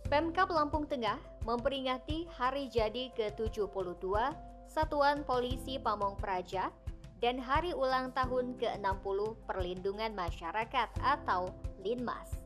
Pemkab Lampung Tengah memperingati hari jadi ke-72 Satuan Polisi Pamong Praja dan hari ulang tahun ke-60 Perlindungan Masyarakat atau Linmas.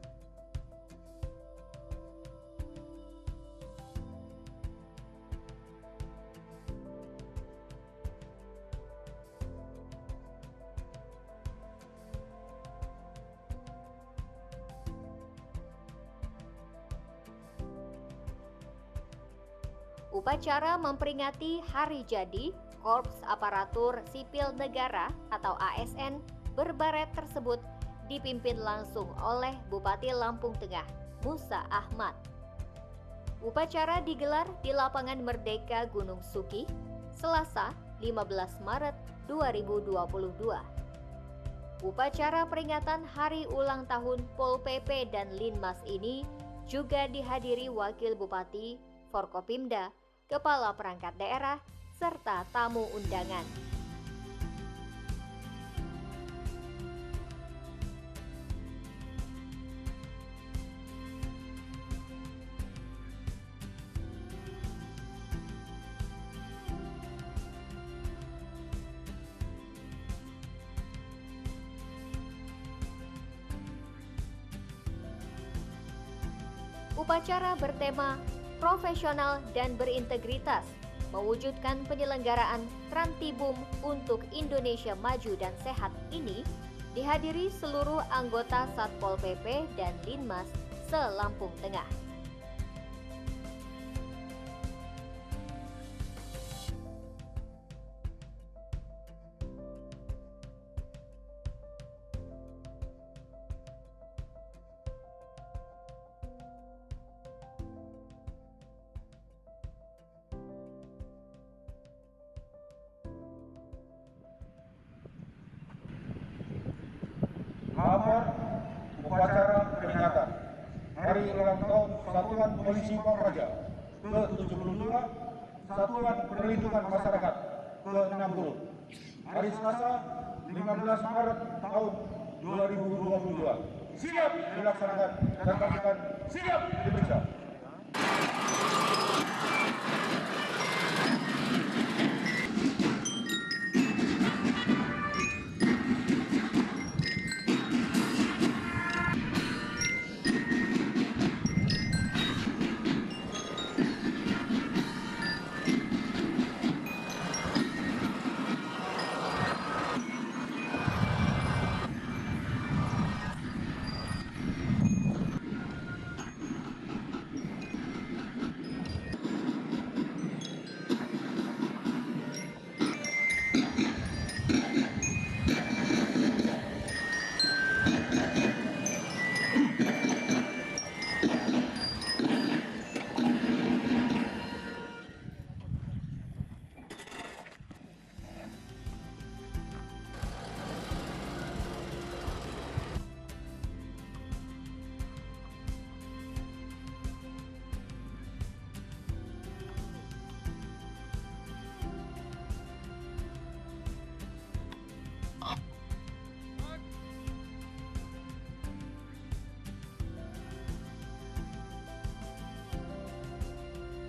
Upacara memperingati hari jadi Korps Aparatur Sipil Negara atau ASN berbaret tersebut dipimpin langsung oleh Bupati Lampung Tengah, Musa Ahmad. Upacara digelar di Lapangan Merdeka Gunung Suki, Selasa 15 Maret 2022. Upacara peringatan hari ulang tahun Pol PP dan Linmas ini juga dihadiri Wakil Bupati, Forkopimda, Kepala Perangkat Daerah, serta tamu undangan. Upacara bertema profesional dan berintegritas, mewujudkan penyelenggaraan Trantibum untuk Indonesia Maju dan Sehat ini dihadiri seluruh anggota Satpol PP dan Linmas se-Lampung Tengah. Lapor upacara peringatan Hari Ulang Tahun Satuan Polisi Pamong Praja ke-72, Satuan Perlindungan Masyarakat ke-60, hari Selasa 15 Maret tahun 2022. Siap dilaksanakan dan pasukan siap diperiksa.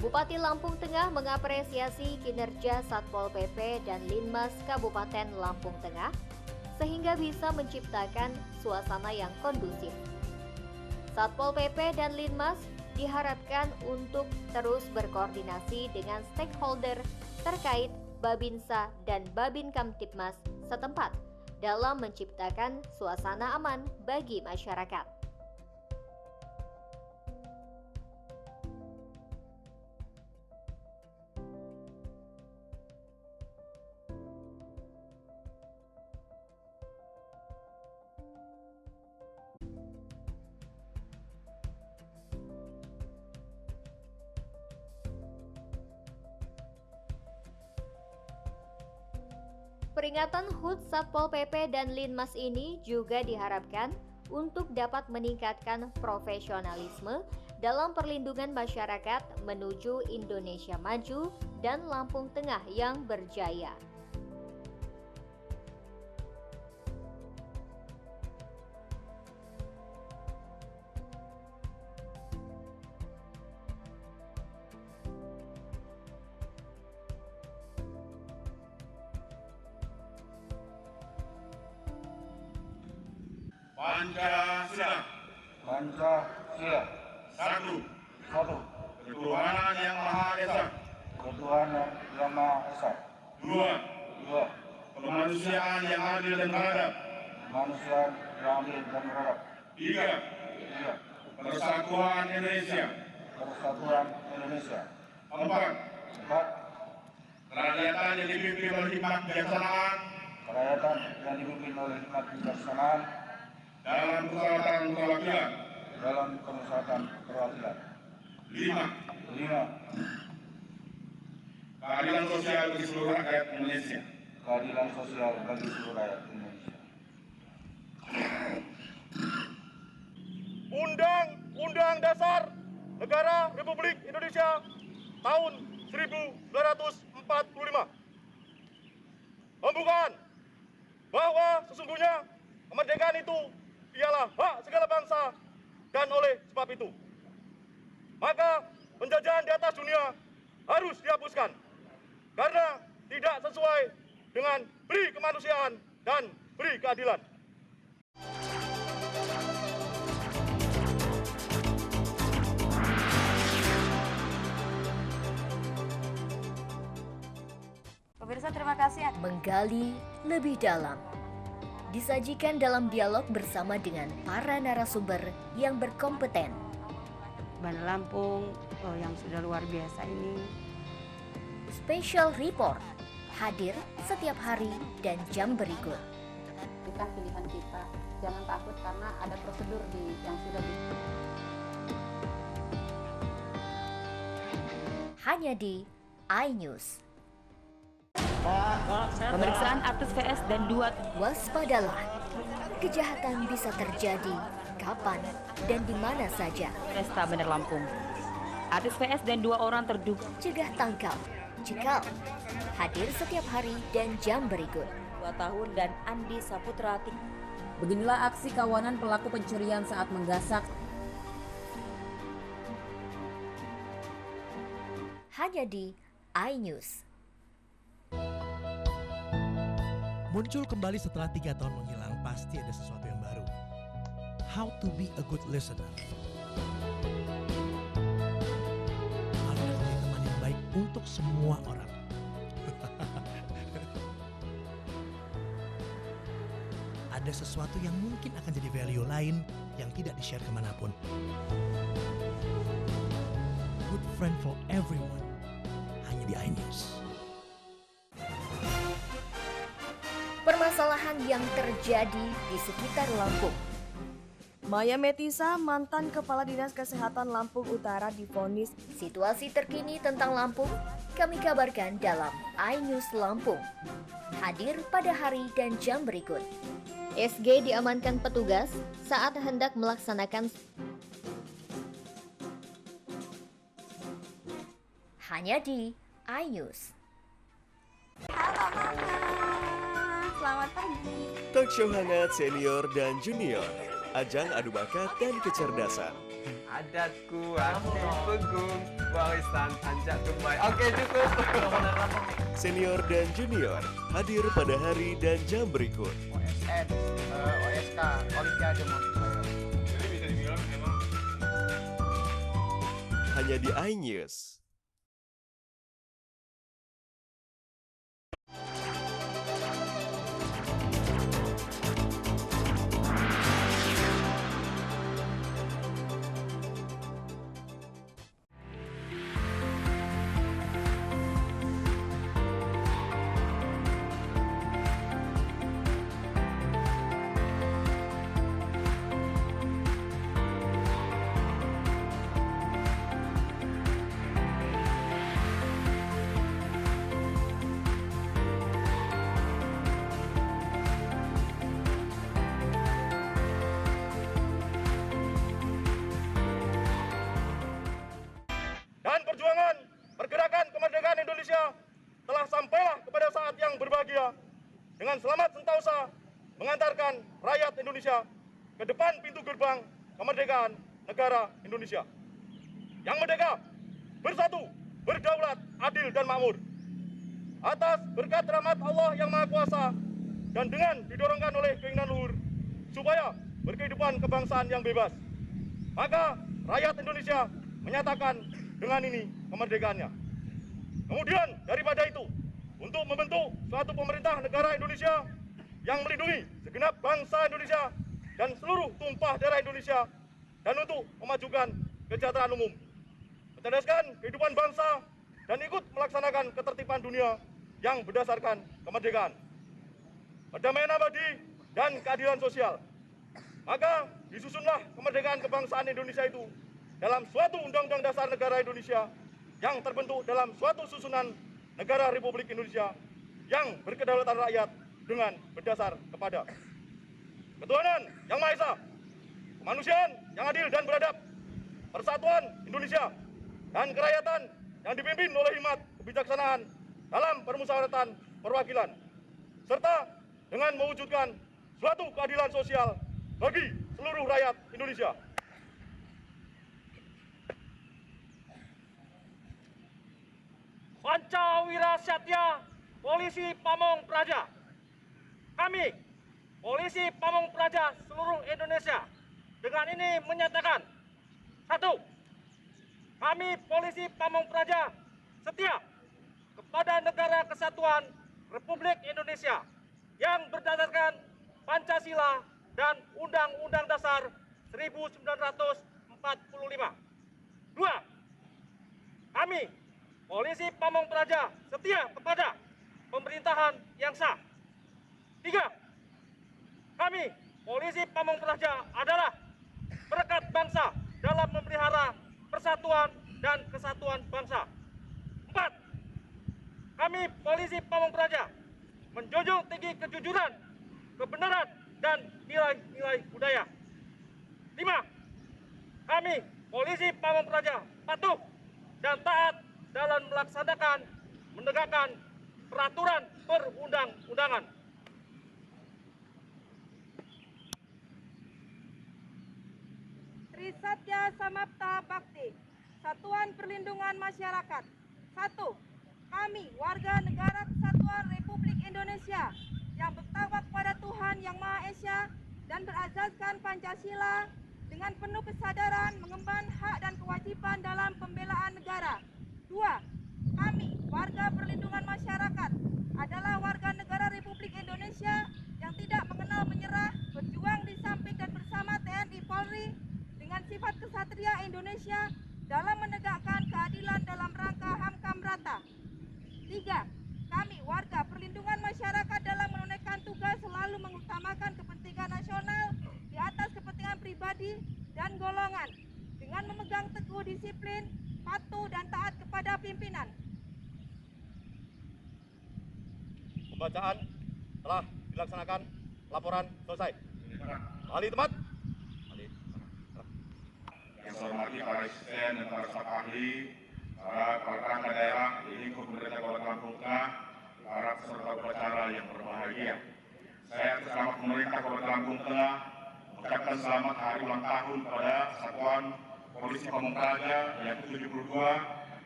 Bupati Lampung Tengah mengapresiasi kinerja Satpol PP dan Linmas Kabupaten Lampung Tengah sehingga bisa menciptakan suasana yang kondusif. Satpol PP dan Linmas diharapkan untuk terus berkoordinasi dengan stakeholder terkait Babinsa dan Babin Kamtibmas setempat dalam menciptakan suasana aman bagi masyarakat. Peringatan HUT Satpol PP dan Linmas ini juga diharapkan untuk dapat meningkatkan profesionalisme dalam perlindungan masyarakat menuju Indonesia maju dan Lampung Tengah yang berjaya. Pancasila. Pancasila. Satu. Satu. Ketuhanan Yang Maha Esa. Ketuhanan Yang Maha Esa. Dua. Dua. Kemanusiaan yang adil dan beradab. Kemanusiaan yang adil dan beradab. Tiga. Tiga. Persatuan Indonesia. Persatuan Indonesia. Empat. Empat. Kerakyatan yang dipimpin oleh hikmat kebijaksanaan Kerakyatan yang dipimpin oleh hikmat kebijaksanaan dalam persyaratan perwakilan. dalam pemusatan perwakilan. Lima. Lima. Keadilan sosial bagi seluruh rakyat Indonesia. Keadilan sosial bagi seluruh rakyat Indonesia. Undang-Undang Dasar Negara Republik Indonesia tahun 1945 membukakan bahwa sesungguhnya kemerdekaan itu ialah hak segala bangsa, dan oleh sebab itu maka penjajahan di atas dunia harus dihapuskan karena tidak sesuai dengan beri kemanusiaan dan beri keadilan. Pemirsa, terima kasih. Menggali lebih dalam. Disajikan dalam dialog bersama dengan para narasumber yang berkompeten. Bandar Lampung yang sudah luar biasa ini. Special Report hadir setiap hari dan jam berikut. Kita pilihan kita, jangan takut karena ada prosedur yang sudah Hanya di iNews. Pemeriksaan artis VS dan 2 Waspadalah, kejahatan bisa terjadi kapan dan di mana saja. Polresta Bandar Lampung. Artis VS dan 2 orang terduga. Cegah tangkal, cekal. Hadir setiap hari dan jam berikut. 2 tahun dan Andi Saputra. Beginilah aksi kawanan pelaku pencurian saat menggasak. Hanya di iNews. Muncul kembali setelah 3 tahun menghilang, pasti ada sesuatu yang baru. How to be a good listener. Harus menjadi teman yang baik untuk semua orang. Ada sesuatu yang mungkin akan jadi value lain yang tidak di-share kemanapun. Good friend for everyone. Hanya di iNews. Permasalahan yang terjadi di sekitar Lampung. Maya Metisa, mantan Kepala Dinas Kesehatan Lampung Utara, divonis. Situasi terkini tentang Lampung kami kabarkan dalam iNews Lampung. Hadir pada hari dan jam berikut. SG diamankan petugas saat hendak melaksanakan hanya di iNews. Halo Mama, selamat pagi. Talk show hangat senior dan junior. Ajang adu bakat dan kecerdasan. Adatku aku pegung, warisan anjak Dubai. Oke, cukup. Senior dan junior hadir pada hari dan jam berikut. OSN, OSK, Olimpiade maksud saya. Jadi bisa dibilang memang Hanya di iNews. Dan perjuangan pergerakan kemerdekaan Indonesia telah sampailah kepada saat yang berbahagia dengan selamat sentosa mengantarkan rakyat Indonesia ke depan pintu gerbang kemerdekaan negara Indonesia. Yang merdeka, bersatu, berdaulat, adil dan makmur. Atas berkat rahmat Allah yang Maha Kuasa dan dengan didorongkan oleh keinginan luhur, supaya berkehidupan kebangsaan yang bebas. Maka rakyat Indonesia menyatakan dengan ini kemerdekaannya. Kemudian daripada itu, untuk membentuk suatu pemerintah negara Indonesia yang melindungi segenap bangsa Indonesia dan seluruh tumpah darah Indonesia, dan untuk memajukan kesejahteraan umum, mencerdaskan kehidupan bangsa, dan ikut melaksanakan ketertiban dunia yang berdasarkan kemerdekaan, perdamaian abadi, dan keadilan sosial. Maka disusunlah kemerdekaan kebangsaan Indonesia itu dalam suatu Undang-Undang Dasar Negara Indonesia yang terbentuk dalam suatu susunan Negara Republik Indonesia yang berkedaulatan rakyat dengan berdasar kepada ketuhanan yang Maha Esa, kemanusiaan yang adil dan beradab, persatuan Indonesia, dan kerakyatan yang dipimpin oleh hikmat kebijaksanaan dalam permusyawaratan perwakilan, serta dengan mewujudkan suatu keadilan sosial bagi seluruh rakyat Indonesia. Pancawira Satya, Polisi Pamong Praja. Kami, Polisi Pamong Praja seluruh Indonesia, dengan ini menyatakan: 1. Kami Polisi Pamong Praja setia kepada Negara Kesatuan Republik Indonesia yang berdasarkan Pancasila dan Undang-Undang Dasar 1945. 2. Kami Polisi Pamong Praja setia kepada pemerintahan yang sah. 3. Kami Polisi Pamong Praja adalah perekat bangsa dalam memelihara persatuan dan kesatuan bangsa. 4. Kami Polisi Pamong Praja menjunjung tinggi kejujuran, kebenaran, dan nilai-nilai budaya. 5. Kami Polisi Pamong Praja patuh dan taat dalam melaksanakan, menegakkan peraturan perundang-undangan. Trisatya Samapta Bakti, Satuan Perlindungan Masyarakat. 1. Kami warga Negara Kesatuan Republik Indonesia yang bertawak pada Tuhan Yang Maha Esa dan berazaskan Pancasila dengan penuh kesadaran mengemban hak dan kewajiban dalam pembelaan negara. 2. Kami, warga perlindungan masyarakat, adalah warga negara Republik Indonesia yang tidak mengenal menyerah, berjuang di samping dan bersama TNI Polri dengan sifat kesatria Indonesia dalam menegakkan keadilan dalam rangka HAM rata. 3. Kami, warga perlindungan masyarakat, dalam menunaikan tugas selalu mengutamakan kepentingan nasional di atas kepentingan pribadi dan golongan dengan memegang teguh disiplin, patuh dan taat kepada pimpinan. Pembacaan telah dilaksanakan, laporan selesai. Ahli tempat. Yang saya hormati para asisten dan para staf ahli, para perangkat daerah di lingkup pemerintah Kabupaten Lampung Tengah, para peserta upacara yang berbahagia. Saya atas nama pemerintah Kabupaten Lampung Tengah mengucapkan selamat hari ulang tahun kepada Satuan Polisi Pamong Praja yang ke-72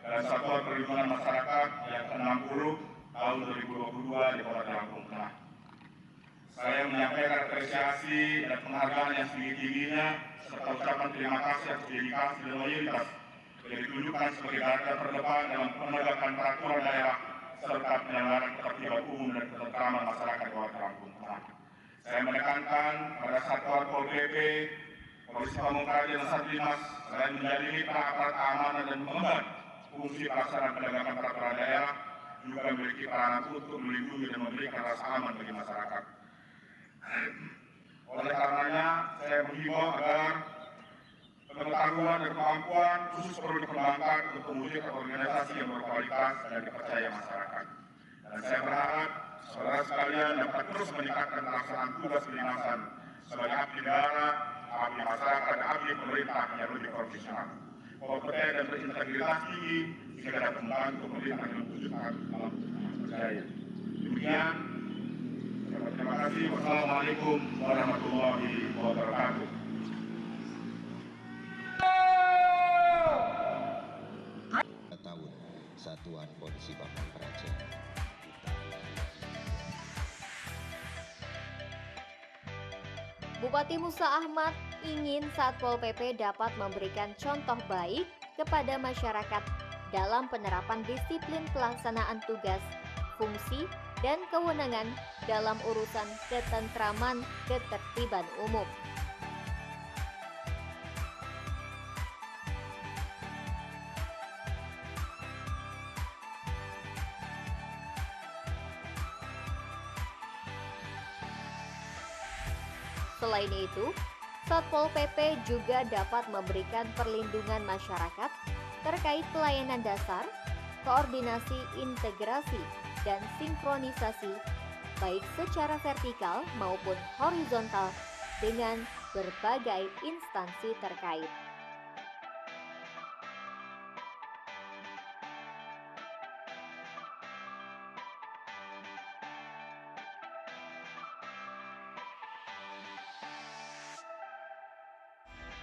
dan Satuan Perlindungan Masyarakat yang ke-60 tahun 2022 di Kabupaten Lampung Tengah. Saya menyampaikan apresiasi dan penghargaan yang setinggi-tingginya serta ucapan terima kasih atas dedikasi dan loyalitas yang ditunjukkan sebagai garda terdepan dalam penegakan peraturan daerah serta penyelenggaraan ketertiban umum dan ketentraman masyarakat Kabupaten Lampung Tengah. Saya menekankan pada Satuan Pol PP, Polisi Pamong Praja dan Satlantas selain menjadi mitra aparat keamanan dan mengemban fungsi pelaksanaan penegakan peraturan daerah, juga memiliki peranan untuk melindungi dan memberikan rasa aman bagi masyarakat. Oleh karenanya, saya menghimbau agar pengetahuan dan kemampuan khusus perlu dikembangkan untuk mewujudkan organisasi yang berkualitas dan dipercaya masyarakat. Dan saya berharap saudara sekalian dapat terus meningkatkan pelaksanaan tugas kedinasan sebagai abdi negara, abdi masyarakat, dan abdi pemerintah yang lebih profesional, kompeten dan berintegritas tinggi sehingga dapat membantu pemerintah yang menunjukkan dalam percaya. Demikian. Terima kasih. Wassalamualaikum warahmatullahi wabarakatuh. Tahun Satuan Polisi Pamong Praja. Bupati Musa Ahmad ingin Satpol PP dapat memberikan contoh baik kepada masyarakat dalam penerapan disiplin pelaksanaan tugas, fungsi, dan kewenangan dalam urusan ketentraman ketertiban umum. Selain itu, Satpol PP juga dapat memberikan perlindungan masyarakat terkait pelayanan dasar, koordinasi, integrasi, dan sinkronisasi baik secara vertikal maupun horizontal dengan berbagai instansi terkait.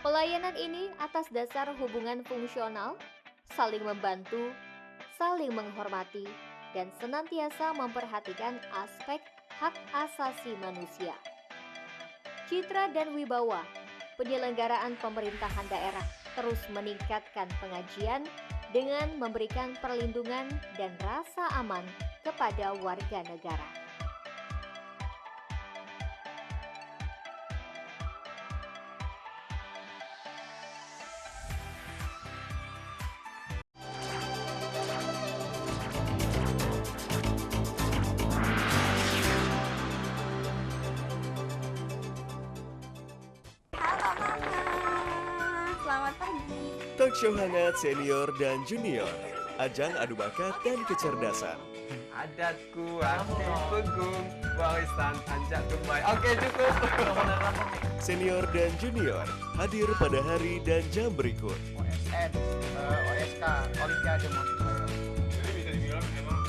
Pelayanan ini atas dasar hubungan fungsional, saling membantu, saling menghormati, dan senantiasa memperhatikan aspek hak asasi manusia. Citra dan wibawa penyelenggaraan pemerintahan daerah terus meningkatkan pengajian dengan memberikan perlindungan dan rasa aman kepada warga negara. Selamat pagi. Talk show hangat senior dan junior. Ajang adu bakat dan kecerdasan. Adatku anti pegung, warisan anjak tumbay. Oke, cukup. Senior dan junior hadir pada hari dan jam berikut. OSN, OSK, Olimpiade maksud. Jadi bisa dibilang memang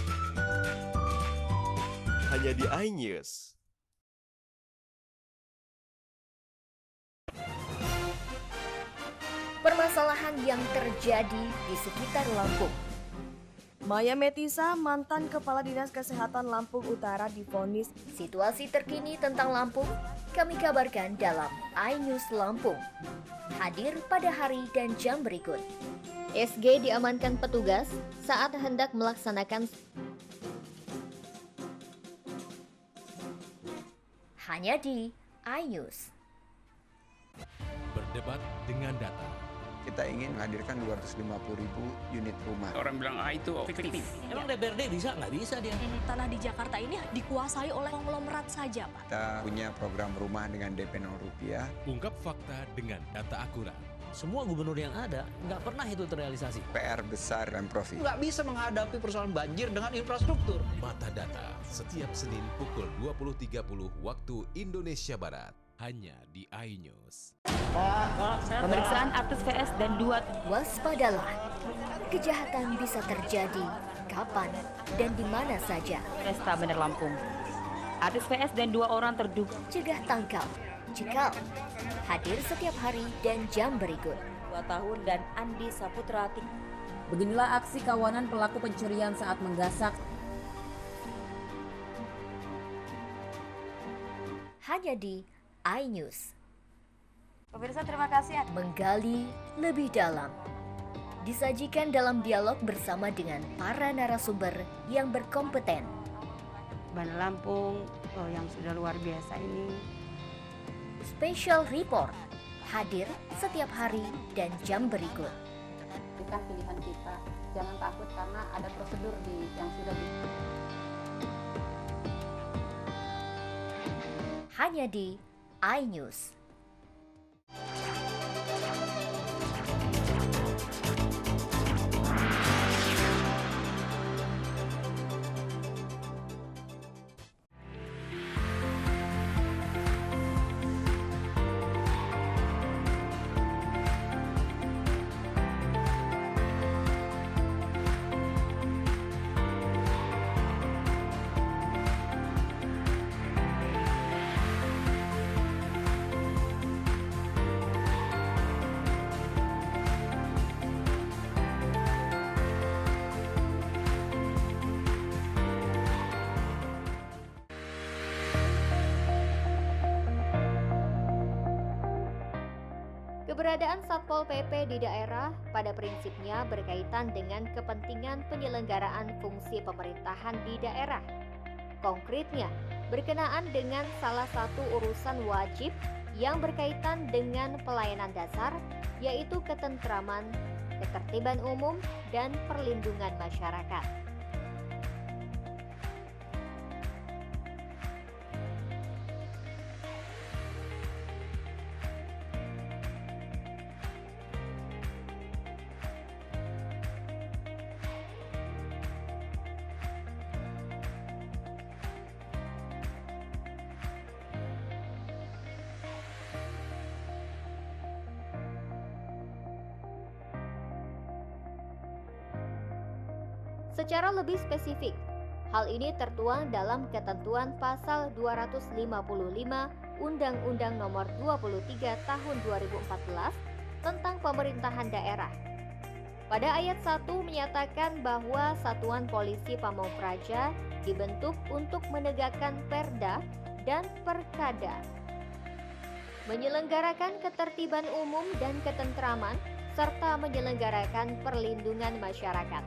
Hanya di iNews. Permasalahan yang terjadi di sekitar Lampung. Maya Metisa, mantan Kepala Dinas Kesehatan Lampung Utara divonis. Situasi terkini tentang Lampung kami kabarkan dalam iNews Lampung. Hadir pada hari dan jam berikut. SG diamankan petugas saat hendak melaksanakan hanya di iNews. Berdebat dengan data. Kita ingin menghadirkan 250.000 unit rumah. Orang bilang itu fiktif. Emang DPRD bisa? Nggak bisa dia. Tanah di Jakarta ini dikuasai oleh konglomerat saja, Pak. Kita punya program rumah dengan DP 0 rupiah. Ungkap fakta dengan data akurat. Semua gubernur yang ada nggak pernah itu terrealisasi. PR besar Pemprov. Nggak bisa menghadapi persoalan banjir dengan infrastruktur. Mata Data setiap Senin pukul 20.30 waktu Indonesia Barat. Hanya di iNews. Pemeriksaan artis VS dan 2. Waspadalah, kejahatan bisa terjadi kapan dan di mana saja. Pesta Bandar Lampung. Artis VS dan 2 orang terduga. Cegah tangkal, cekal. Hadir setiap hari dan jam berikut. 2 tahun dan Andi Saputra. Beginilah aksi kawanan pelaku pencurian saat menggasak. Hanya di iNews. Pemirsa, terima kasih. Menggali lebih dalam. Disajikan dalam dialog bersama dengan para narasumber yang berkompeten. Bandar Lampung yang sudah luar biasa ini. Special Report hadir setiap hari dan jam berikut. Berikan pilihan kita, jangan takut karena ada prosedur yang sudah hanya di iNews. Keberadaan Satpol PP di daerah pada prinsipnya berkaitan dengan kepentingan penyelenggaraan fungsi pemerintahan di daerah. Konkretnya, berkenaan dengan salah satu urusan wajib yang berkaitan dengan pelayanan dasar, yaitu ketentraman, ketertiban umum, dan perlindungan masyarakat. Secara lebih spesifik, hal ini tertuang dalam ketentuan pasal 255 Undang-Undang Nomor 23 Tahun 2014 tentang Pemerintahan Daerah. Pada ayat 1 menyatakan bahwa Satuan Polisi Pamong Praja dibentuk untuk menegakkan perda dan perkada, menyelenggarakan ketertiban umum dan ketentraman, serta menyelenggarakan perlindungan masyarakat.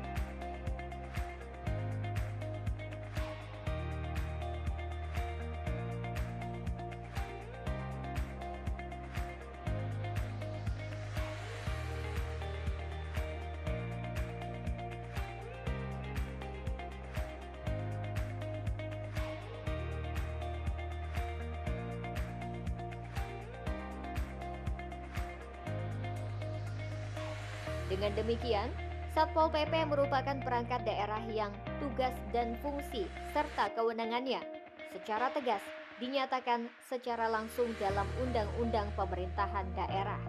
Dengan demikian, Satpol PP merupakan perangkat daerah yang tugas dan fungsi serta kewenangannya secara tegas dinyatakan secara langsung dalam Undang-Undang Pemerintahan Daerah.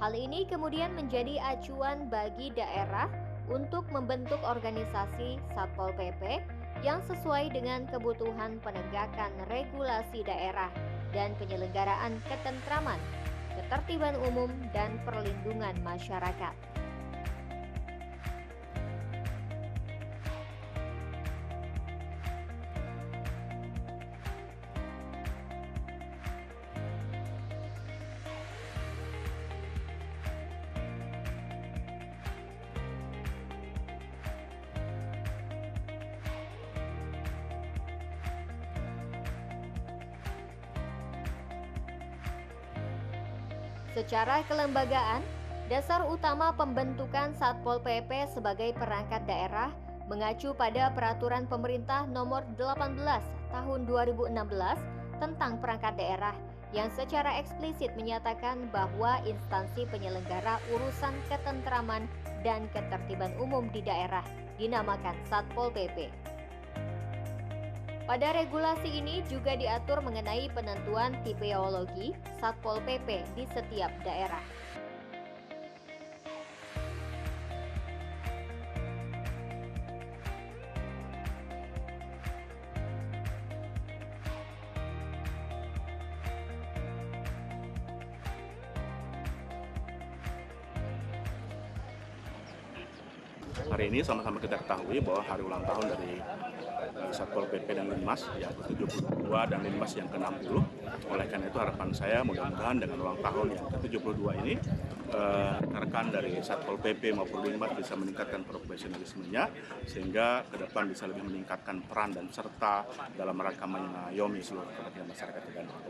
Hal ini kemudian menjadi acuan bagi daerah untuk membentuk organisasi Satpol PP yang sesuai dengan kebutuhan penegakan regulasi daerah dan penyelenggaraan ketentraman, ketertiban umum, dan perlindungan masyarakat. Secara kelembagaan, dasar utama pembentukan Satpol PP sebagai perangkat daerah mengacu pada Peraturan Pemerintah Nomor 18 Tahun 2016 tentang perangkat daerah yang secara eksplisit menyatakan bahwa instansi penyelenggara urusan ketentraman dan ketertiban umum di daerah dinamakan Satpol PP. Pada regulasi ini juga diatur mengenai penentuan tipeologi Satpol PP di setiap daerah. Hari ini sama-sama kita ketahui bahwa hari ulang tahun dari Satpol PP dan Linmas yang ke-72 dan Linmas yang ke-60. Oleh karena itu harapan saya mudah-mudahan dengan ulang tahun yang ke-72 ini rekan-rekan dari Satpol PP maupun Linmas bisa meningkatkan profesionalismenya sehingga ke depan bisa lebih meningkatkan peran dan serta dalam rangka mengayomi seluruh kepentingan masyarakat tergandung.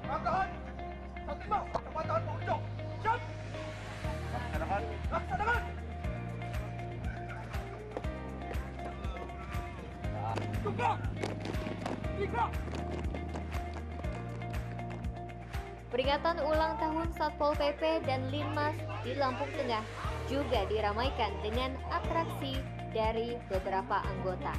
Langkahan, Satima, kecepatan pengunjung. Siap. Laksanakan. Laksanakan. Tukar. Tiga. Peringatan ulang tahun Satpol PP dan Linmas di Lampung Tengah juga diramaikan dengan atraksi dari beberapa anggota.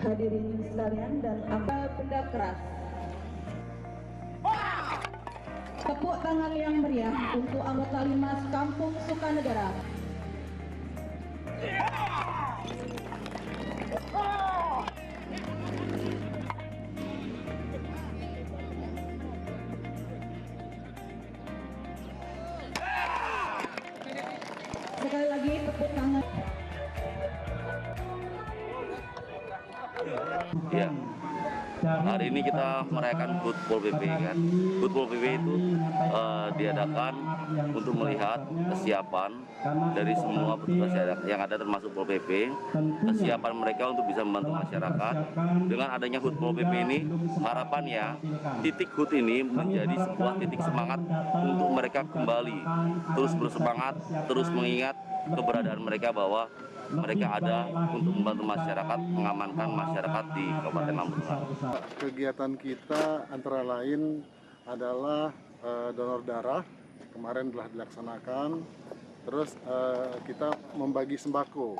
Hadirin sekalian dan apa benda keras. Tepuk tangan yang meriah untuk anggota Linmas Kampung Sukanegara. Sekali lagi tepuk tangan. Ya, hari ini kita merayakan HUT Pol PP kan. HUT Pol PP itu diadakan untuk melihat kesiapan dari semua petugas yang ada termasuk Pol PP, kesiapan mereka untuk bisa membantu masyarakat. Dengan adanya HUT Pol PP ini, harapannya titik HUT ini menjadi sebuah titik semangat untuk mereka kembali terus bersemangat, terus mengingat keberadaan mereka bahwa mereka ada untuk membantu masyarakat, mengamankan masyarakat di Kabupaten Lampung Tengah. Kegiatan kita antara lain adalah donor darah, kemarin telah dilaksanakan. Terus kita membagi sembako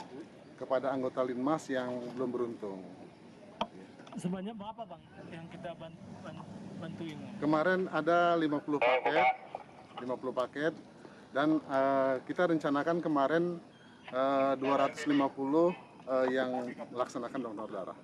kepada anggota Linmas yang belum beruntung. Sebanyak berapa Bang yang kita bantuin? Kemarin ada 50 paket dan kita rencanakan kemarin 250 yang melaksanakan donor darah.